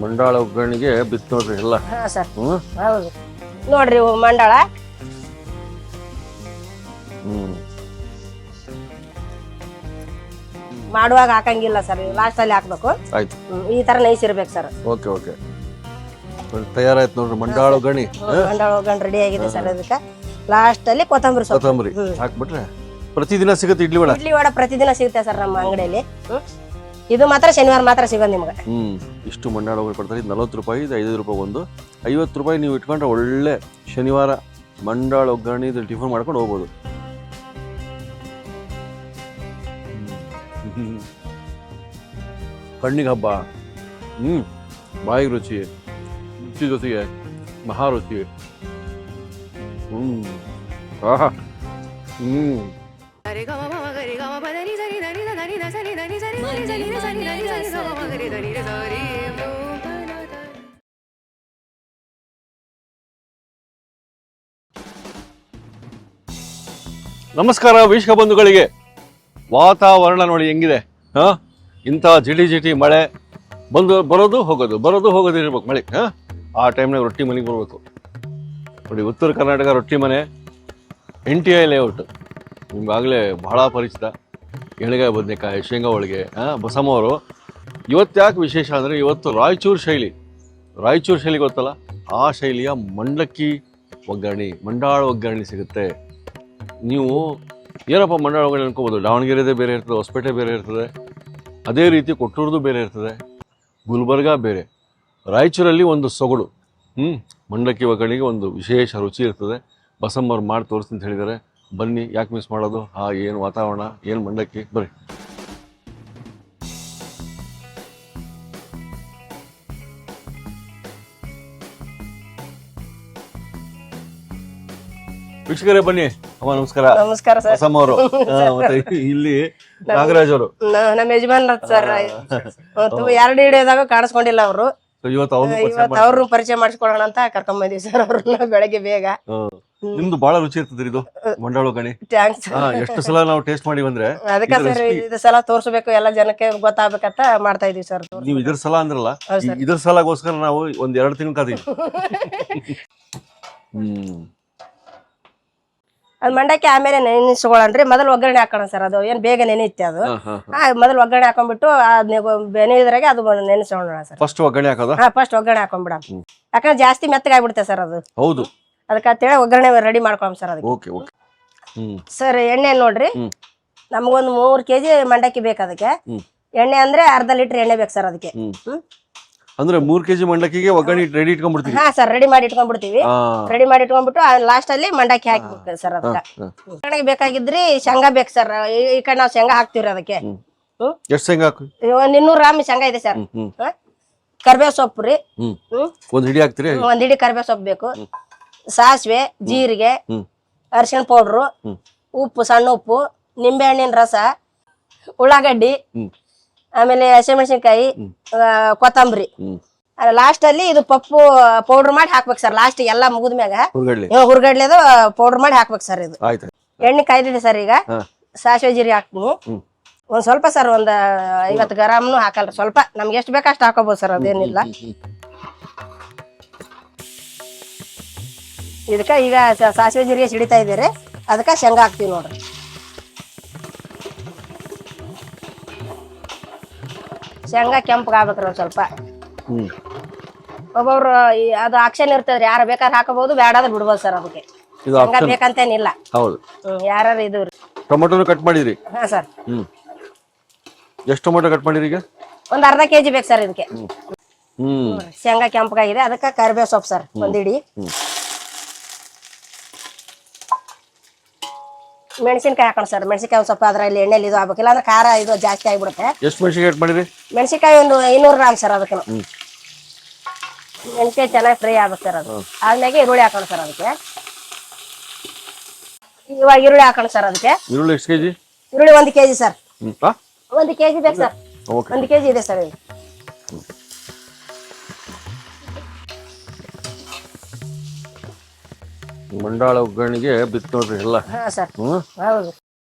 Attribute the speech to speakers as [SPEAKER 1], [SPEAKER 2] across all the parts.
[SPEAKER 1] ಮಂಡಾಳ ಒಗ್ಗರಣೆಗೆ ಬಿತ್ತು ನೋಡ್ರಿ ಎಲ್ಲ.
[SPEAKER 2] ಹಾಂ ಸರ್. ಹೌದು ನೋಡ್ರಿ ಇವು ಮಂಡಾಳ. ಮಾಡುವಾಗ ಹಾಕಂಗಿಲ್ಲ ಸರ್, ಲಾಸ್ಟಲ್ಲಿ ಹಾಕ್ಬೇಕು.
[SPEAKER 1] ಆಯ್ತು,
[SPEAKER 2] ಈ ತರ ನೈಸ್ ಇರ್ಬೇಕು ಸರ್.
[SPEAKER 1] ಓಕೆ ಓಕೆ, ತಯಾರಾಯ್ತು ನೋಡ್ರಿ ಮಂಡಾಳ ಒಗ್ಗರಣೆ.
[SPEAKER 2] ಮಂಡಾಳ ಒಗ್ಗರಣೆ ರೆಡಿ ಆಗಿದೆ ಸರ್. ಅದಕ್ಕೆ ಲಾಸ್ಟಲ್ಲಿ ಕೊತ್ತಂಬರಿ
[SPEAKER 1] ಹಾಕ್ಬಿಟ್ರೆ ಪ್ರತಿದಿನ ಸಿಗುತ್ತೆ ಇಡ್ಲಿ ವಡ.
[SPEAKER 2] ಇಡ್ಲಿ ವಡ ಪ್ರತಿದಿನ ಸಿಗುತ್ತೆ ಸರ್ ನಮ್ಮ ಅಂಗಡಿಯಲ್ಲಿ. ಇದು ಮಾತ್ರ ಶನಿವಾರ ಮಾತ್ರ ಸಿಗೋದು ನಿಮ್ಗೆ.
[SPEAKER 1] ಇಷ್ಟು ಮಂಡಾಳ ಒಗ್ಗರಣೆ ಕೊಡ್ತಾರೆ. ಇದು 40 ರೂಪಾಯಿ, ಇದು 5 ರೂಪಾಯಿ ಒಂದು. 50 ರೂಪಾಯಿ ನೀವು ಇಟ್ಕೊಂಡ್ರೆ ಒಳ್ಳೆ ಶನಿವಾರ ಮಂಡಾಳ ಒಗ್ಗರಣೆ ಇದು ಟಿಫನ್ ಮಾಡ್ಕೊಂಡು ಹೋಗ್ಬೋದು. ಕಣ್ಣಿಗೆ ಹಬ್ಬ, ಬಾಯಿಗೆ ರುಚಿ, ರುಚಿ ಜೊತೆಗೆ ಮಹಾ ರುಚಿ. ಆಹಾ. ನಮಸ್ಕಾರ ವೀಕ್ಷಕ ಬಂಧುಗಳಿಗೆ. ವಾತಾವರಣ ನೋಡಿ ಹೆಂಗಿದೆ. ಇಂಥ ಜಿಟಿ ಮಳೆ ಬರೋದು ಹೋಗೋದು ಇರ್ಬೇಕು ಮಳೆ. ಆ ಟೈಮ್ನಾಗ ರೊಟ್ಟಿ ಮನೆಗೆ ಬರಬೇಕು ನೋಡಿ. ಉತ್ತರ ಕರ್ನಾಟಕ ರೊಟ್ಟಿ ಮನೆ NTI ಲೇಔಟ್ ನಿಮ್ಗಾಗಲೇ ಬಹಳ ಪರಿಚಿತ. ಎಣ್ಣೆಗಾಯಿ ಬದನೆಕಾಯಿ, ಶೇಂಗಾ ಹೋಳಿಗೆ, ಬಸಮ್ಮವರು. ಇವತ್ತು ಯಾಕೆ ವಿಶೇಷ ಅಂದರೆ ಇವತ್ತು ರಾಯಚೂರು ಶೈಲಿ ಗೊತ್ತಲ್ಲ, ಆ ಶೈಲಿಯ ಮಂಡಕ್ಕಿ ಒಗ್ಗರಣೆ, ಮಂಡಾಳ ಒಗ್ಗರಣೆ ಸಿಗುತ್ತೆ. ನೀವು ಏನಪ್ಪ ಮಂಡಾಳ ಒಗ್ಗರಣೆ ಅನ್ಕೋಬೋದು. ದಾವಣಗೆರೆದೇ ಬೇರೆ ಇರ್ತದೆ, ಹೊಸಪೇಟೆ ಬೇರೆ ಇರ್ತದೆ, ಅದೇ ರೀತಿ ಕೊಟ್ಟೂರ್ದು ಬೇರೆ ಇರ್ತದೆ, ಗುಲ್ಬರ್ಗ ಬೇರೆ. ರಾಯಚೂರಲ್ಲಿ ಒಂದು ಸೊಗಡು. ಮಂಡಕ್ಕಿ ಒಗ್ಗರಣೆಗೆ ಒಂದು ವಿಶೇಷ ರುಚಿ ಇರ್ತದೆ. ಬಸಮ್ಮವ್ರು ಮಾಡಿ ತೋರಿಸ್ತೀನಿ ಅಂತ ಹೇಳಿದ್ದಾರೆ. ಬನ್ನಿ, ಯಾಕೆ ಮಿಸ್ ಮಾಡೋದು. ಏನು ವಾತಾವರಣ, ಏನು ಮಂಡಕ್ಕಿ, ಬರ್ರಿ. ವೀಕ್ಷಕರೇ ಬನ್ನಿ. ಅಮ್ಮ ನಮಸ್ಕಾರ.
[SPEAKER 2] ನಮಸ್ಕಾರ ಸರ್.
[SPEAKER 1] ಬಸಮ್ಮವರು ಮತ್ತೆ ಇಲ್ಲಿ ನಾಗರಾಜ್ ಅವರು
[SPEAKER 2] ನಮ್ಮ ಯಜಮಾನ್ ಸರ್. 2 ಹಿಡಿಯೋದಾಗ ಕಾಣಿಸ್ಕೊಂಡಿಲ್ಲ ಅವರು.
[SPEAKER 1] ಇವತ್ತು
[SPEAKER 2] ಅವ್ರು ಪರಿಚಯ ಮಾಡಿಸ್ಕೊಳ್ಳೋಣ ಅಂತ ಕರ್ಕೊಂಡ್ ಬಂದಿವಿ ಸರ್ ಅವ್ರನ್ನ ಬೆಳಗ್ಗೆ ಬೇಗ.
[SPEAKER 1] ನಿಮ್ದು ಬಹಳ ರುಚಿ ಇರ್ತದ್ರಿ ಇದು ಮಂಡಾಳ ಒಗ್ಗರಣೆ. ಎಷ್ಟು ಸಲ ನಾವು ಟೇಸ್ಟ್ ಮಾಡಿ ಬಂದ್ರೆ
[SPEAKER 2] ಅದಕ್ಕೆ ಸರ್ ಇದು ಸಲ ತೋರ್ಸ್ಬೇಕು, ಎಲ್ಲ ಜನಕ್ಕೆ ಗೊತ್ತಾಗ್ಬೇಕಂತ ಮಾಡ್ತಾ ಇದೀವಿ ಸರ್.
[SPEAKER 1] ನೀವು ಇದ್ರ ಸಲ ಅಂದ್ರಲ್ಲ, ಇದ್ರ ಸಲಾಗೋಸ್ಕರ ನಾವು 1-2 ತಿಂಗಳು ಕಾದಿವಿ.
[SPEAKER 2] ಅದ್ ಮಂಡಕ್ಕಿ ಆಮೇಲೆ ನೆನೆಸ್ಕೊಳ್ಳೋಣ್ರಿ. ಮೊದಲು ಒಗ್ಗರಣೆ ಹಾಕೋಣ ಸರ್. ಅದು ಏನ್ ಬೇಗ ನೆನೆಯುತ್ತೆ ಅದು. ಮೊದಲು ಒಗ್ಗರಣೆ ಹಾಕೊಂಡ್ಬಿಟ್ಟು ನೆನೆಯುದ್ರಾಗೆ ಅದು ನೆನೆಸೋಣ ಸರ್.
[SPEAKER 1] ಫಸ್ಟ್ ಒಗ್ಗರಣೆ ಹಾಕೋದು.
[SPEAKER 2] ಫಸ್ಟ್ ಒಗ್ಗರಣೆ ಹಾಕೊಂಡ್ಬಿಡ. ಯಾಕಂದ್ರೆ ಜಾಸ್ತಿ ಮೆತ್ತಗಾಗ್ಬಿಡುತ್ತೆ ಸರ್ ಅದು.
[SPEAKER 1] ಹೌದು,
[SPEAKER 2] ಅದಕ್ಕಂತೇಳಿ ಒಗ್ಗರಣೆ ರೆಡಿ ಮಾಡ್ಕೊಳಮ್ ಸರ್ ಅದಕ್ಕೆ.
[SPEAKER 1] Okay okay.
[SPEAKER 2] ಸರ್ ಎಣ್ಣೆ ನೋಡ್ರಿ, ನಮ್ಗೊಂದು 3 kg ಮಂಡಕ್ಕಿ ಬೇಕು. ಅದಕ್ಕೆ ಎಣ್ಣೆ ಅಂದ್ರೆ 1/2 ಲೀಟರ್ ಎಣ್ಣೆ ಬೇಕು ಸರ್ ಅದಕ್ಕೆ.
[SPEAKER 1] ಅಂದ್ರೆ 3 kg ಮಂಡಕ್ಕಿಗೆ ಒಗ್ಗರಣೆ ರೆಡಿ ಇಟ್ಕೊಂಡ್ಬಿಡ್ತೀವಿ.
[SPEAKER 2] ಹಾ ಸರ್, ರೆಡಿ ಮಾಡಿ ಇಟ್ಕೊಂಡ್ಬಿಡ್ತೀವಿ. ರೆಡಿ ಮಾಡಿ ಇಟ್ಕೊಂಡ್ಬಿಟ್ಟು ಲಾಸ್ಟ್ ಅಲ್ಲಿ ಮಂಡಕ್ಕಿ ಹಾಕ್ಬೇಕು ಸರ್. ಅದಕ್ಕೆ ಬೇಕಾಗಿದ್ರಿ ಶೇಂಗಾ ಬೇಕು ಸರ್. ಈ ಕಡೆ ನಾವು ಶೇಂಗಾ ಹಾಕ್ತಿವ್ರಿ ಅದಕ್ಕೆ.
[SPEAKER 1] ಎಷ್ಟು ಶೇಂಗಾ ಹಾಕಿ?
[SPEAKER 2] 200 ಗ್ರಾಮ್ ಶೇಂಗಾ ಇದೆ ಸರ್. ಕರ್ಬೇವ್ ಸೊಪ್ಪು ರೀ,
[SPEAKER 1] 1 ಹಿಡಿ ಹಾಕ್ತಿರಿ.
[SPEAKER 2] 1 ಹಿಡಿ ಕರ್ಬೇವ್ ಸೊಪ್ಪು ಬೇಕು. ಸಾಸಿವೆ, ಜೀರಿಗೆ, ಅರಿಶಿಣ ಪೌಡ್ರು, ಉಪ್ಪು, ಸಣ್ಣ ಉಪ್ಪು, ನಿಂಬೆ ಹಣ್ಣಿನ ರಸ, ಉಳ್ಳಾಗಡ್ಡಿ, ಆಮೇಲೆ ಹಸಿಮೆಣಸಿನ್ಕಾಯಿ, ಕೊತ್ತಂಬರಿ. ಲಾಸ್ಟ್ ಅಲ್ಲಿ ಇದು ಪಪ್ಪು ಪೌಡರ್ ಮಾಡಿ ಹಾಕ್ಬೇಕು ಸರ್. ಲಾಸ್ಟ್ ಎಲ್ಲ ಮುಗಿದ್ಮ್ಯಾಗ ಹುರ್ಗಡ್ಲೆದು ಪೌಡರ್ ಮಾಡಿ ಹಾಕ್ಬೇಕು ಸರ್. ಇದು ಎಣ್ಣೆ ಕಾಯ್ದಿದೆ ಸರ್. ಈಗ ಸಾಸಿವೆ ಜೀರಿಗೆ ಹಾಕ್ತೀನಿ. ಒಂದ್ ಸ್ವಲ್ಪ ಸರ್, 50 ಗ್ರಾಮ್ನು ಹಾಕಲ್ರಿ. ಸ್ವಲ್ಪ ನಮ್ಗೆ ಎಷ್ಟು ಬೇಕು ಅಷ್ಟು ಹಾಕೋಬಹುದು ಸರ್, ಅದೇನಿಲ್ಲ. ಇದಕ್ಕ ಈಗ ಸಾಸಿವೆ ಜೀರಿಗೆ ಸಿಡಿತಾ ಇದ್ದೀರಿ, ಅದಕ್ಕ ಶೇಂಗಾ ಹಾಕ್ತಿವಿ ನೋಡ್ರಿ. ಶೇಂಗಾ ಕೆಂಪಗೆ ಆಗ್ಬೇಕ್ರಿ ಒಂದ್ ಸ್ವಲ್ಪ. ಒಬ್ಬೊಬ್ರು ಅದು ಆಕ್ಷನ್ ಇರ್ತದ್ರಿ, ಯಾರ ಬೇಕಾದ್ರೆ ಹಾಕಬಹುದು, ಬೇಡಾದ್ರೆ ಬಿಡ್ಬೋದು ಸರ್. ಅದಕ್ಕೆ ಶೇಂಗಾ ಬೇಕಂತೇನಿಲ್ಲ. ಯಾರು ಇದು
[SPEAKER 1] ಟೊಮೆಟೊ ಕಟ್ ಮಾಡಿರಿ?
[SPEAKER 2] ಹಾ ಸರ್.
[SPEAKER 1] ಎಷ್ಟು ಟೊಮೆಟೊ ಕಟ್ ಮಾಡಿರಿ? ಈಗ
[SPEAKER 2] ಒಂದ್ 1/2 kg ಬೇಕು ಸರ್ ಇದಕ್ಕೆ. ಶೇಂಗಾ ಕೆಂಪಗಾಗಿದೆ, ಅದಕ್ಕೆ ಕರಿಬೇವು ಸೊಪ್ಪು ಸರ್ 1 ಹಿಡಿ. ಮೆಣಸಿನ್ಕಾಯಿ ಹಾಕೋಣ ಸರ್. ಮೆಣಸಿನ್ಕಾಯಿ ಒಂದ್ ಸ್ವಲ್ಪ ಅದ್ರಲ್ಲಿ ಎಣ್ಣೆಲಿ ಇದು ಆಗ್ಬೇಕಿಲ್ಲ ಅಂದ್ರೆ ಖಾರ ಇದು ಜಾಸ್ತಿ ಆಗ್ಬಿಡುತ್ತೆ.
[SPEAKER 1] ಎಷ್ಟು ಮೆಣಸಿನ್ಕಾಯಿ ಕಟ್ ಮಾಡಿರಿ?
[SPEAKER 2] ಮೆಣಸಿನ್ಕಾಯಿ ಒಂದು 200 ಗ್ರಾಮ್ ಸರ್. ಅದಕ್ಕೆ ಮೆಣಸಿನ್ಕಾಯಿ ಚೆನ್ನಾಗಿ ಫ್ರೈ ಆಗ್ಬೇಕು ಸರ್. ಅದು ಆದ್ಮೇಲೆ ಈರುಳ್ಳಿ ಹಾಕೋಣ ಸರ್. ಅದಕ್ಕೆ ಇವಾಗ ಈರುಳ್ಳಿ ಹಾಕೋಣ ಸರ್. ಅದಕ್ಕೆ
[SPEAKER 1] ಈರುಳ್ಳಿ ಎಷ್ಟು ಕೆಜಿ?
[SPEAKER 2] ಈರುಳ್ಳಿ 1 kg ಸರ್. 1 kg ಬೇಕು ಸರ್. 1 kg ಇದೆ ಸರ್.
[SPEAKER 1] ಮಂಡಾಳ ಒಗ್ಗರಣೆಗೆ ಬಿತ್ತು ನೋಡ್ರಿ ಎಲ್ಲ.
[SPEAKER 2] ಹಾ ಸರ್. ಹೌದು.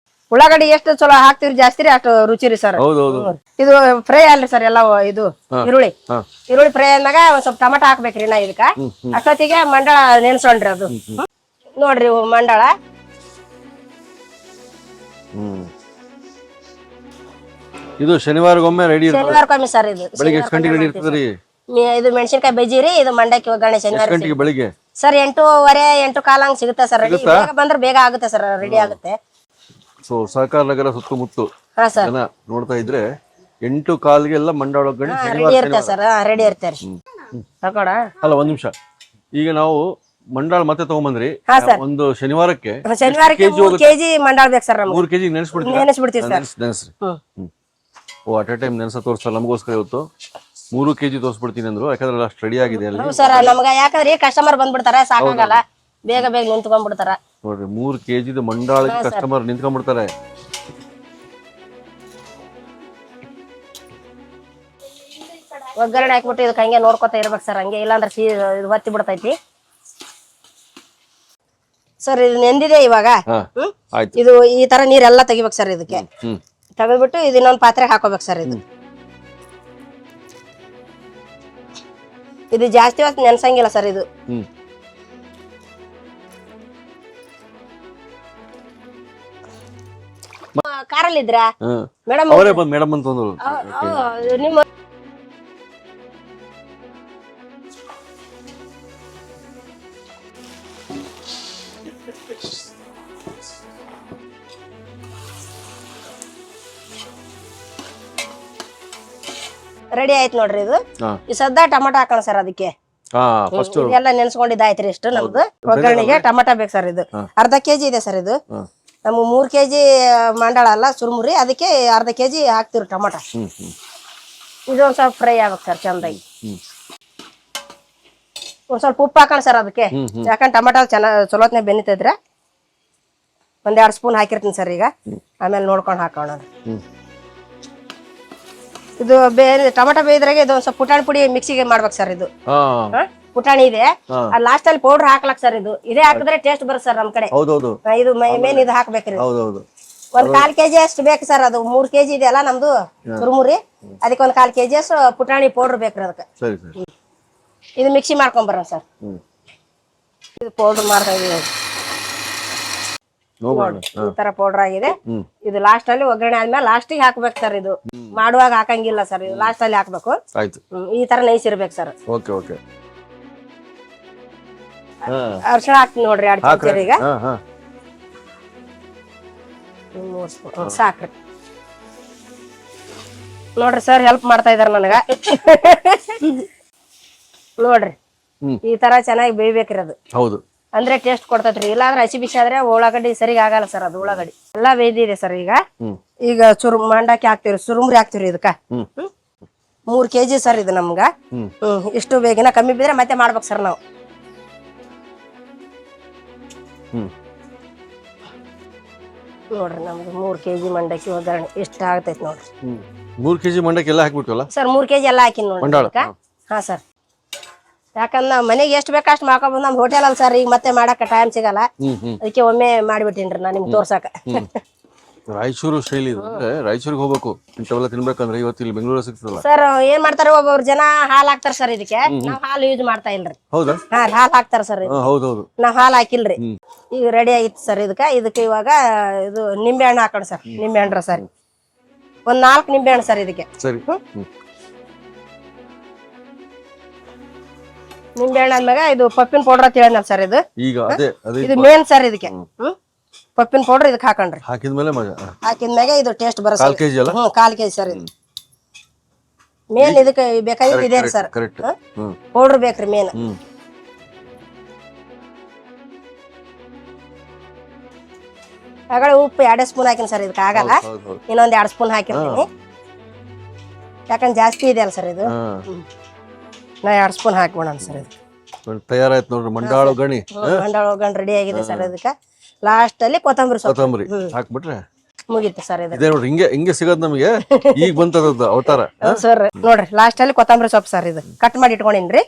[SPEAKER 2] ಉಳ್ಳಾಗಡ್ಡಿ ಎಷ್ಟು ಚಲೋ ಹಾಕ್ತಿವ್ರಿ ಜಾಸ್ತಿ ರೀ ಅಷ್ಟು ರುಚಿ ರೀ ಸರ್.
[SPEAKER 1] ಹೌದೌದು.
[SPEAKER 2] ಇದು ಫ್ರೈ ಅಲ್ರಿ ಸರ್ ಎಲ್ಲ ಇದು ಈರುಳ್ಳಿ ಈರುಳ್ಳಿ ಫ್ರೈ ಅಂದಾಗ ಒಂದ್ ಸ್ವಲ್ಪ ಟಮಾಟ ಹಾಕ್ಬೇಕ್ರಿ ನಾ ಇದಕ್ಕ. ಅಷ್ಟೊತ್ತಿಗೆ ಮಂಡಾಳ ನೆನ್ಸೊಂಡ್ರಿ ಅದು ನೋಡ್ರಿ ಇವು ಮಂಡಾಳ.
[SPEAKER 1] ಇದು ಶನಿವಾರಗೊಮ್ಮೆ ರೆಡಿ ಇರ್ತದೆ.
[SPEAKER 2] ಶನಿವಾರಕ್ಕೊಮ್ಮೆ ಸರ್ ಇದು.
[SPEAKER 1] ಬೆಳಿಗ್ಗೆ ಎಷ್ಟು ಗಂಟೆಗೆ ರೆಡಿ ಇರ್ತದೆ?
[SPEAKER 2] ಇದು ಮೆಣಸಿನ್ಕಾಯಿ ಬಜ್ಜಿ ರೀ, ಇದು ಮಂಡಕ್ಕಿ ಒಗ್ಗರಣೆ ಶನಿವಾರ
[SPEAKER 1] ಗಂಟೆಗೆ ಬೆಳಿಗ್ಗೆ
[SPEAKER 2] ಸರ್ 8:30 8:15 ಹಂಗ್ ಸಿಗುತ್ತೆ ಸರ್. ಬೇಗ ಬಂದ್ರೆ ಬೇಗ ಆಗುತ್ತೆ ಸರ್, ರೆಡಿ ಆಗುತ್ತೆ.
[SPEAKER 1] ಸೊ ಸಹಕಾರ ನಗರ ಸುತ್ತಮುತ್ತ
[SPEAKER 2] ಹಾ ಸರ್
[SPEAKER 1] ಜನ ನೋಡ್ತಾ ಇದ್ರೆ 8:15 ಎಲ್ಲ ಮಂಡಾಳ ಒಗ್ಗರಣೆ
[SPEAKER 2] ರೆಡಿ ಇರುತ್ತೆ ಸರ್, ರೆಡಿ ಇರ್ತಾರೆ. ತಗೋಡ
[SPEAKER 1] ಅಲ್ಲ ಒಂದ್ ನಿಮಿಷ, ಈಗ ನಾವು ಮಂಡಾಳ ಮತ್ತೆ ತಗೊಂಬಂದ್ರಿ,
[SPEAKER 2] ಹಾ ಸರ್.
[SPEAKER 1] ಒಂದು ಶನಿವಾರಕ್ಕೆ
[SPEAKER 2] ಶನಿವಾರಕ್ಕೆ 3 ಕೆಜಿ ಮಂಡಾಳ ಬೇಕು ಸರ್ ನಮ್ಗೆ.
[SPEAKER 1] 3 ಕೆಜಿ ನೆನೆಸ್ಬಿಡ್ತೀವಿ.
[SPEAKER 2] ನೆನೆಸ್ಬಿಡ್ತೀವಿ ಸರ್.
[SPEAKER 1] ನೆನೆಸ್ರಿ. ಓ ಅಟ್ ಎ ಟೈಮ್ ನೆನೆಸ ತೋರಿಸಲ್ಲ ನಮಗೋಸ್ಕರ ಇವತ್ತು 3 ಕೆಜಿ ತೋರಿಸ್ಬಿಡ್ತೀನಿ ಅಂದ್ರು, ಯಾಕಂದ್ರೆ ಅಷ್ಟು ರೆಡಿ ಆಗಿದೆ ಅಲ್ಲಿ.
[SPEAKER 2] ಹ್ಞೂ ಸರ್, ನಮ್ಗೆ ಯಾಕಂದ್ರೆ ಕಸ್ಟಮರ್ ಬಂದ್ಬಿಡ್ತಾರ, ಸಾಕಾಗಲ್ಲ, ಬೇಗ ಬೇಗ ನಿಂತ್ಕೊಂಡ್ಬಿಡ್ತಾರ.
[SPEAKER 1] ನೋಡ್ರಿ 3 ಕೆಜಿದು ಮಂಡಾಳಕ್ಕೆ ಕಸ್ಟಮರ್ ನಿಂತ್ಕೊಂಡ್ಬಿಡ್ತಾರೆ.
[SPEAKER 2] ಒಗ್ಗರಣೆ ಹಾಕ್ಬಿಟ್ಟು ಇದಕ್ಕೆ ಹಂಗೆ ನೋಡ್ಕೊತಾ ಇರ್ಬೇಕು ಸರ್, ಹಂಗೆ ಇಲ್ಲಾಂದ್ರೆ ಇದು ಹೊತ್ತಿ ಬಿಡ್ತೈತಿ ಸರ್. ಇದು ನೆಂದಿದೆ ಇವಾಗ.
[SPEAKER 1] ಆಯ್ತು.
[SPEAKER 2] ಇದು ಈ ತರ ನೀರೆಲ್ಲ ತೆಗಿಬೇಕು ಸರ್. ಇದಕ್ಕೆ
[SPEAKER 1] ಹ್ಮ್
[SPEAKER 2] ತೆಗೆದ್ಬಿಟ್ಟು ಇದು ಇನ್ನೊಂದು ಪಾತ್ರೆಗೆ ಹಾಕೋಬೇಕು ಸರ್. ಇದು ಜಾಸ್ತಿ ಹೊತ್ತು ನೆನ್ಸಂಗಿಲ್ಲ ಸರ್. ಇದು
[SPEAKER 1] ಹ್ಮ್
[SPEAKER 2] ಕಾರಲ್ಲಿ ಇದ್ರ ಮೇಡಮ್
[SPEAKER 1] ಅವರೇ ಬಂದ್ ಮೇಡಮ್ ಅಂತಂದ್ರು.
[SPEAKER 2] ನಿಮ್ಮ ರೆಡಿ ಆಯ್ತು ನೋಡ್ರಿ. ಇದು ಈ ಸದ್ದ ಟೊಮಾಟೊ ಹಾಕೋಣ ಸರ್. ಅದಕ್ಕೆ ಇದೆಲ್ಲ ನೆನ್ಸ್ಕೊಂಡಿದ್ದಾಯ್ತ್ರಿ. ಇಷ್ಟು ನಮ್ದು ಒಗ್ಗರಣೆಗೆ ಟೊಮಾಟೊ ಬೇಕು ಸರ್. ಇದು ಅರ್ಧ ಕೆಜಿ ಇದೆ ಸರ್. ಇದು ನಮ್ಗೆ 3 ಕೆಜಿ ಮಂಡಾಳ ಅಲ್ಲ ಸುರ್ಮುರಿ, ಅದಕ್ಕೆ ಅರ್ಧ ಕೆಜಿ ಹಾಕ್ತಿವ್ರಿ ಟೊಮಾಟೊ. ಇದು ಒಂದ್ ಸ್ವಲ್ಪ ಫ್ರೈ ಆಗ್ಬೇಕು ಸರ್ ಚಂದಾಗಿ. ಒಂದ್ ಸ್ವಲ್ಪ ಉಪ್ಪು ಹಾಕೋಣ ಸರ್ ಅದಕ್ಕೆ, ಯಾಕಂದ್ರೆ ಟೊಮಾಟೊ ಚಲೋತ್ನೆ ಬೆನಿತೈದ್ರೆ. 1-2 ಸ್ಪೂನ್ ಹಾಕಿರ್ತೀನಿ ಸರ್ ಈಗ, ಆಮೇಲೆ ನೋಡ್ಕೊಂಡು ಹಾಕೋಣ. ಇದು ಟೊಮಾಟೊ ಬೇಯಿದ್ರಾಗೆ ಇದು ಸ್ವಲ್ಪ ಪುಟಾಣಿ ಪುಡಿ ಮಿಕ್ಸಿಗೆ ಮಾಡ್ಬೇಕು ಸರ್. ಇದು ಪುಟಾಣಿ ಇದೆ, ಲಾಸ್ಟ್ ಅಲ್ಲಿ ಪೌಡರ್ ಹಾಕ್ಲಕ್ ಸರ್. ಇದೇ ಹಾಕಿದ್ರೆ ಟೇಸ್ಟ್ ಬರುತ್ತೆ ಸರ್ ನಮ್ ಕಡೆ. ಇದು ಮೇನ್ ಇದು ಹಾಕ್ಬೇಕ್ರಿ. 1/4 ಕೆಜಿ ಅಷ್ಟು ಬೇಕು ಸರ್. ಅದು 3 ಕೆಜಿ ಇದೆ ಅಲ್ಲ ನಮ್ದು ಸುರುಮುರಿ, ಅದಕ್ಕೆ 1/4 ಕೆಜಿ ಅಷ್ಟು ಪುಟಾಣಿ ಪೌಡರ್ ಬೇಕ್ರಿ ಅದಕ್ಕೆ. ಇದು ಮಿಕ್ಸಿ ಮಾಡ್ಕೊಂಡ್ ಬರೋಣ ಸರ್. ಇದು ಪೌಡರ್ ಮಾಡ್ತಾ ಇದೀವಿ, ಈ ತರ ಪೌಡರ್ ಆಗಿದೆ. ಇದು ಲಾಸ್ಟ್ ಅಲ್ಲಿ ಒಗ್ಗರಣೆ ಆದ್ಮೇಲೆ ಲಾಸ್ಟಿಗೆ ಹಾಕ್ಬೇಕು ಸರ್. ಇದು ಮಾಡುವಾಗ ಹಾಕಂಗಿಲ್ಲ ಸರ್, ಇದು ಲಾಸ್ಟ್ ಅಲ್ಲಿ ಹಾಕ್ಬೇಕು. ಈ ತರ ನೈಸ್ ಇರ್ಬೇಕು ಸರ್. ಅರ್ಶಿಣ ಹಾಕ್ತೀನಿ ನೋಡ್ರಿ 2 ಚಮಚ. ಈಗ 3 ಸ್ಪೂನ್ ಸಾಕ್ರಿ ನೋಡ್ರಿ ಸರ್. ಹೆಲ್ಪ್ ಮಾಡ್ತಾ ಇದಾರ ನನಗ. ನೋಡ್ರಿ ಈ ತರ ಚೆನ್ನಾಗಿ ಬೇಯ್ಬೇಕ್ರಿ ಅದು. ಹೌದು, ಅಂದ್ರೆ ಟೇಸ್ಟ್ ಕೊಡ್ತೈತ್ರಿ. ಇಲ್ಲಾಂದ್ರೆ ಹಸಿ ಬಿಸಿ ಆದ್ರೆ ಉಳ್ಳಾಗಡ್ಡಿ ಸರಿಗ ಆಗಲ್ಲ ಸರ್. ಅದು ಉಳ್ಳಾಗಡ್ಡಿ ಎಲ್ಲಾ ಬೇಯ್ದಿದೆ ಸರ್. ಈಗ ಮಂಡಕ್ಕಿ ಹಾಕ್ತಿವ್ರಿ, ಸುರುಮುರಿ ಹಾಕ್ತಿವ್ರಿ. ಇದಕ್ಕ 3 ಕೆಜಿ ಸರ್. ಇದು ನಮ್ಗ ಇಷ್ಟು ಬೇಗಿನ ಕಮ್ಮಿ ಬಿದ್ರೆ ಮತ್ತೆ ಮಾಡ್ಬೇಕು ಸರ್ ನಾವು. ನೋಡ್ರಿ ನಮ್ದು 3 ಕೆಜಿ ಮಂಡಕ್ಕಿ ಒಗ್ಗರಣೆ ಇಷ್ಟ ಆಗ್ತೈತಿ ನೋಡ್ರಿ.
[SPEAKER 1] 3 ಕೆಜಿ ಮಂಡಕ್ಕಿ ಎಲ್ಲ ಹಾಕ್ಬಿಟ್ವಲ್ಲ
[SPEAKER 2] ಸರ್. 3 ಕೆಜಿ ಎಲ್ಲ ಹಾಕಿನಿ ನೋಡ್ರಿ. ಹಾ ಸರ್, ಯಾಕಂದ್ರೆ ಮನೆಗೆ ಎಷ್ಟು ಬೇಕಷ್ಟು ಮಾಡ್ಕೊಬೋದು. ನಮ್ ಹೋಟೆಲ್ ಅಲ್ಲಿ ಸರ್ ಈಗ ಮತ್ತೆ ಮಾಡಕ್ ಟೈಮ್ ಸಿಗಲ್ಲ, ಅದಕ್ಕೆ ಒಮ್ಮೆ ಮಾಡಿಬಿಟ್ಟಿನ್ರಿ ನಾ ನಿಮ್ಗೆ ತೋರ್ಸಾಕ.
[SPEAKER 1] ರಾಯಚೂರು ಶೈಲಿ ಇದು. ರಾಯಚೂರಿಗೆ ಹೋಗ್ಬೇಕು ಇಂಥವೆಲ್ಲ ತಿನ್ಬೇಕಂದ್ರೆ. ಇವತ್ತು ಇಲ್ಲಿ ಬೆಂಗಳೂರು ಸಿಗ್ತದಲ್ಲ
[SPEAKER 2] ಸರ್. ಏನ್ ಮಾಡ್ತಾರ ಒಬ್ಬೊಬ್ರು ಜನ ಹಾಲ್ ಹಾಕ್ತಾರ ಸರ್. ಇದಕ್ಕೆ ನಾವ್ ಹಾಲು ಯೂಸ್ ಮಾಡ್ತಾ ಇಲ್ರಿ.
[SPEAKER 1] ಹೌದಾ?
[SPEAKER 2] ಹಾಲ್ ಹಾಕ್ತಾರ ಸರ್.
[SPEAKER 1] ಹೌದೌದು,
[SPEAKER 2] ನಾವ್ ಹಾಲ್ ಹಾಕಿಲ್ರಿ. ಈಗ ರೆಡಿ ಆಗಿತ್ತು ಸರ್. ಇದಕ್ಕೆ ಇವಾಗ ಇದು ನಿಂಬೆ ಹಣ್ಣು ಹಾಕೋಣ ಸರ್. ನಿಂಬೆ ಹಣ್ಣು ಸರ್, 4 ನಿಂಬೆ ಹಣ್ಣು ಸರ್ ಇದಕ್ಕೆ.
[SPEAKER 1] ಸರಿ.
[SPEAKER 2] ನಿಂಬೆ ಹಣ್ಣು ಆದ್ಮ್ಯಾಗ ಇದು ಪಪ್ಪಿನ ಪೌಡರ್ ಅಂತ ಹೇಳಿದ್ನಲ್ಲ ಸರ್. ಇದು
[SPEAKER 1] ಈಗ
[SPEAKER 2] ಇದು ಮೇನ್ ಸರ್. ಇದಕ್ಕೆ ಪಪ್ಪಿನ ಪೌಡರ್ ಇದಕ್ಕೆ ಹಾಕೊಂಡ್ರಿ. ಹಾಕಿದ್ಮ್ಯಾಗ ಇದು ಟೇಸ್ಟ್ ಬರುತ್ತೆ.
[SPEAKER 1] 1/4 ಕೆಜಿ ಅಲ್ಲ?
[SPEAKER 2] 1/4 ಕೆಜಿ ಸರ್. ಇದು ಮೇನ್ ಇದಕ್ಕೆ ಬೇಕಾಗಿದ್ದು ಇದೆ ಸರ್. ಪೌಡರ್ ಬೇಕ್ರಿ ಮೇನ್. ಆಗ ಉಪ್ಪು 2 ಸ್ಪೂನ್ ಹಾಕಿನಿ ಸರ್. ಇದಕ್ಕೆ ಆಗಲ್ಲ, ಇನ್ನೊಂದ್ 2 ಸ್ಪೂನ್ ಹಾಕಿರ್ತೀನಿ. ಯಾಕಂದ್ರೆ ಜಾಸ್ತಿ ಇದೆ ಅಲ್ಲ ಸರ್ ಇದು. ನಾ 2 ಸ್ಪೂನ್ ಹಾಕ್ಬಿಡೋಣ ಸರ್. ಇದು
[SPEAKER 1] ತಯಾರಾಯ್ತು ನೋಡ್ರಿ ಮಂಡಾಳ ಒಗ್ಗರಣೆ.
[SPEAKER 2] ಮಂಡಾಳ ಒಗ್ಗರಣೆ ರೆಡಿ ಆಗಿದೆ ಸರ್. ಅದಕ್ಕೆ ಲಾಸ್ಟ್ ಅಲ್ಲಿ ಕೊತ್ತಂಬರಿ
[SPEAKER 1] ಹಾಕ್ಬಿಟ್ರೆ
[SPEAKER 2] ಮುಗೀತು ಸರ್.
[SPEAKER 1] ಇದೆ ನೋಡ್ರಿ, ಹಿಂಗೆ ಸಿಗೋದು ನಮಗೆ. ಈಗ ಬಂತದ ಅವತಾರ
[SPEAKER 2] ಸರ್. ನೋಡ್ರಿ ಲಾಸ್ಟ್ ಅಲ್ಲಿ ಕೊತ್ತಂಬರಿ ಸೊಪ್ಪು ಸರ್. ಇದು ಕಟ್ ಮಾಡಿ ಇಟ್ಕೊಂಡಿನ್ರಿ.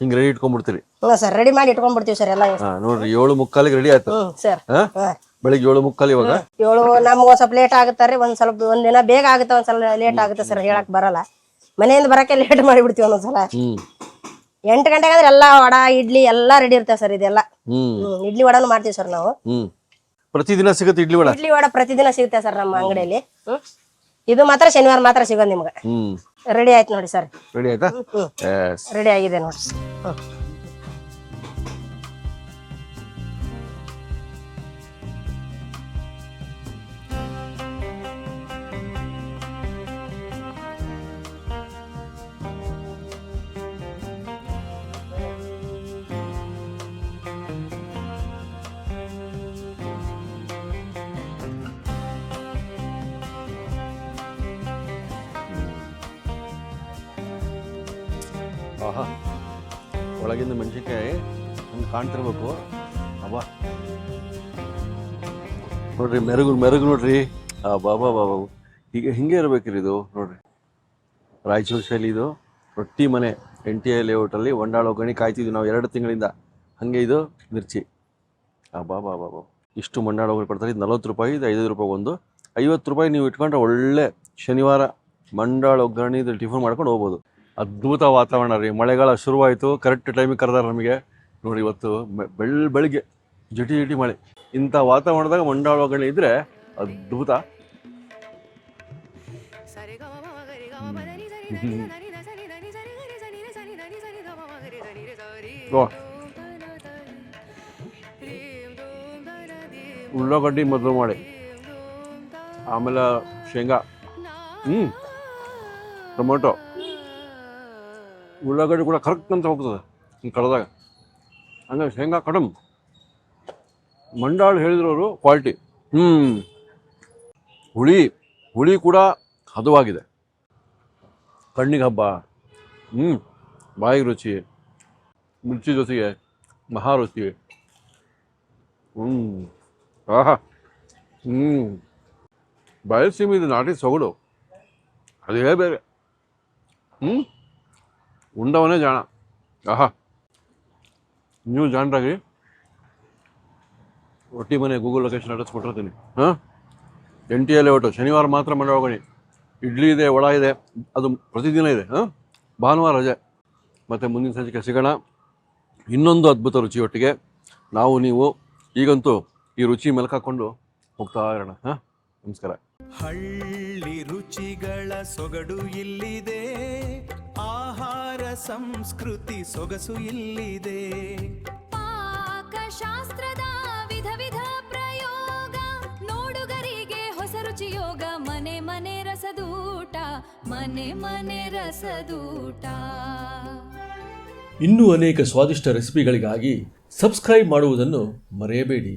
[SPEAKER 1] ಹಿಂಗ್ ರೆಡಿ ಇಟ್ಕೊಂಡ್ಬಿಡ್ತೀರಿ?
[SPEAKER 2] ಸರ್ ರೆಡಿ ಮಾಡಿ ಇಟ್ಕೊಂಡ್ಬಿಡ್ತೀವಿ ಸರ್ ಎಲ್ಲ.
[SPEAKER 1] ನೋಡ್ರಿ 7:45 ರೆಡಿ ಆಯ್ತು
[SPEAKER 2] ಸರ್.
[SPEAKER 1] ಬೆಳಿಗ್ಗೆ 7:45 ಇವಾಗ.
[SPEAKER 2] 7 ನಮ್ಗೆ ಒಂದ್ ಸ್ವಲ್ಪ ಲೇಟ್ ಆಗುತ್ತಾರೆ, ಒಂದಿನ ಬೇಗ ಆಗುತ್ತೆ, ಒಂದ್ಸಲ ಲೇಟ್ ಆಗುತ್ತೆ ಸರ್, ಹೇಳಕ್ ಬರಲ್ಲ. ಮನೆಯಿಂದ ಬರಕ್ಕೆ ಲೇಟ್ ಮಾಡಿಬಿಡ್ತೀವಿ ಒಂದೊಂದ್ಸಲ. 8 ಗಂಟೆಗೆ ಅಂದ್ರೆ ಎಲ್ಲಾ ವಡ ಇಡ್ಲಿ ಎಲ್ಲಾ ರೆಡಿ ಇರ್ತೇವೆ ಸರ್. ಇದೆಲ್ಲ ಇಡ್ಲಿ ವಡನು ಮಾಡ್ತೀವಿ ಸರ್ ನಾವು.
[SPEAKER 1] ಪ್ರತಿದಿನ ಸಿಗುತ್ತೆ ಇಡ್ಲಿ ವಡ?
[SPEAKER 2] ಇಡ್ಲಿ ವಡ ಪ್ರತಿದಿನ ಸಿಗುತ್ತೆ ಸರ್ ನಮ್ಮ ಅಂಗಡಿಯಲ್ಲಿ. ಇದು ಮಾತ್ರ ಶನಿವಾರ ಮಾತ್ರ ಸಿಗೋದು ನಿಮ್ಗೆ. ರೆಡಿ ಆಯ್ತು ನೋಡಿ ಸರ್.
[SPEAKER 1] ರೆಡಿ ಆಯ್ತಾ?
[SPEAKER 2] ರೆಡಿ ಆಗಿದೆ ನೋಡಿ.
[SPEAKER 1] ಆಹಾ, ಒಳಗಿಂದ ಮೆಣಸಿನ್ಕಾಯಿ ಹಂಗೆ ಕಾಣ್ತಿರ್ಬೇಕು. ಅಬ್ಬಾ ನೋಡ್ರಿ, ಮೆರುಗು ನೋಡ್ರಿ. ಬಾಬಾ ಬಾಬಾ, ಹೀಗೆ ಹಿಂಗೆ ಇರ್ಬೇಕ್ರಿ ಇದು. ನೋಡ್ರಿ, ರಾಯಚೂರು ಶೈಲಿ ಇದು. ರೊಟ್ಟಿ ಮನೆ NTI ಲೇಔಟಲ್ಲಿ ಒಂಡಾಳು ಗಣಿ ಕಾಯ್ತಿದ್ವಿ ನಾವು 2 ತಿಂಗಳಿಂದ. ಹಾಗೆ ಇದು ಮಿರ್ಚಿ. ಬಾಬಾ ಬಾಬಾ, ಇಷ್ಟು ಮಂಡಾಳು ಒಗ್ಗರಣೆ ಕೊಡ್ತಾರೆ. ಇದು 40 ರೂಪಾಯಿ, ಇದು 5 ರೂಪಾಯಿ ಒಂದು. 50 ರೂಪಾಯಿ ನೀವು ಇಟ್ಕೊಂಡ್ರೆ ಒಳ್ಳೆ ಶನಿವಾರ ಮಂಡಾಳು ಒಗ್ಗರಣೆ ಇದು ಟಿಫನ್ ಮಾಡ್ಕೊಂಡು ಹೋಗ್ಬೋದು. ಅದ್ಭುತ ವಾತಾವರಣ ರೀ. ಮಳೆಗಾಲ ಶುರುವಾಯಿತು, ಕರೆಕ್ಟ್ ಟೈಮಿಗೆ ಕರೆದಾರೆ ನಮಗೆ. ನೋಡಿ, ಇವತ್ತು ಬೆಳಿಗ್ಗೆ ಜಿಟಿ ಮಳೆ. ಇಂಥ ವಾತಾವರಣದಾಗ ಮಂಡಾಳು ಒಗ್ಗರಣೆ ಇದ್ರೆ ಅದ್ಭುತ. ಉಳ್ಳಾಗಡ್ಡಿ ಮೊದಲು ಮಾಡಿ, ಆಮೇಲೆ ಶೇಂಗಾ, ಟೊಮೊಟೊ, ಉಳ್ಳಾಗಡ್ಡಿ ಕೂಡ ಕರೆಕ್ಟ್ ಅಂತ ಹೋಗ್ತದೆ ಹಿಂಗೆ ಕಡ್ದಾಗ. ಹಂಗಾಗಿ ಶೇಂಗಾ ಕಡಮ್. ಮಂಡಾಳು ಹೇಳಿದ್ರವರು ಕ್ವಾಲಿಟಿ. ಹುಳಿ ಕೂಡ ಹದವಾಗಿದೆ. ಕಣ್ಣಿಗೆ ಹಬ್ಬ. ಬಾಯಿಗೆ ರುಚಿ. ಮಿರ್ಚಿ ಜೊತೆಗೆ ಮಹಾ ರುಚಿ. ಆಹಾ, ಬಯಲುಸೀಮೆ ಇದು ನಾಟಿ ಸೊಗಡು, ಅದೇ ಬೇರೆ. ಉಂಡವನೇ ಜಾಣ. ಆಹಾ, ನೀವು ಜಾಣರಾಗಿ. ರೊಟ್ಟಿ ಮನೆ ಗೂಗಲ್ ಲೊಕೇಶನ್ ಅಡ್ರೆಸ್ ಕೊಟ್ಟಿರ್ತೀನಿ. NTI layout. ಶನಿವಾರ ಮಾತ್ರ ಮಂಡಾಳು ಒಗ್ಗರಣೆ. ಇಡ್ಲಿ ಇದೆ, ವಡ ಇದೆ, ಅದು ಪ್ರತಿದಿನ ಇದೆ. ಭಾನುವಾರ ರಜೆ. ಮತ್ತು ಮುಂದಿನ ಸಂಚಿಕೆ ಸಿಗೋಣ ಇನ್ನೊಂದು ಅದ್ಭುತ ರುಚಿಯೊಟ್ಟಿಗೆ. ನೀವು ಈಗಂತೂ ಈ ರುಚಿ ಮೆಲುಕಾಕೊಂಡು ಹೋಗ್ತಾ ಇರೋಣ. ನಮಸ್ಕಾರ.
[SPEAKER 3] ಹಳ್ಳಿ ರುಚಿಗಳ ಸೊಗಡು ಇಲ್ಲಿದೆ, ಆಹಾರ ಸಂಸ್ಕೃತಿ ಸೊಗಸು ಇಲ್ಲಿದೆ.
[SPEAKER 4] ಪಾಕಶಾಸ್ತ್ರದ ವಿಧ ವಿಧ ಪ್ರಯೋಗ, ನೋಡುಗರಿಗೆ ಹೊಸ ರುಚಿಯೋಗ. ಮನೆ ಮನೆ ರಸದೂಟ, ಮನೆ ಮನೆ ರಸದೂಟ.
[SPEAKER 5] ಇನ್ನೂ ಅನೇಕ ಸ್ವಾದಿಷ್ಟ ರೆಸಿಪಿಗಳಿಗಾಗಿ ಸಬ್ಸ್ಕ್ರೈಬ್ ಮಾಡುವುದನ್ನು ಮರೆಯಬೇಡಿ.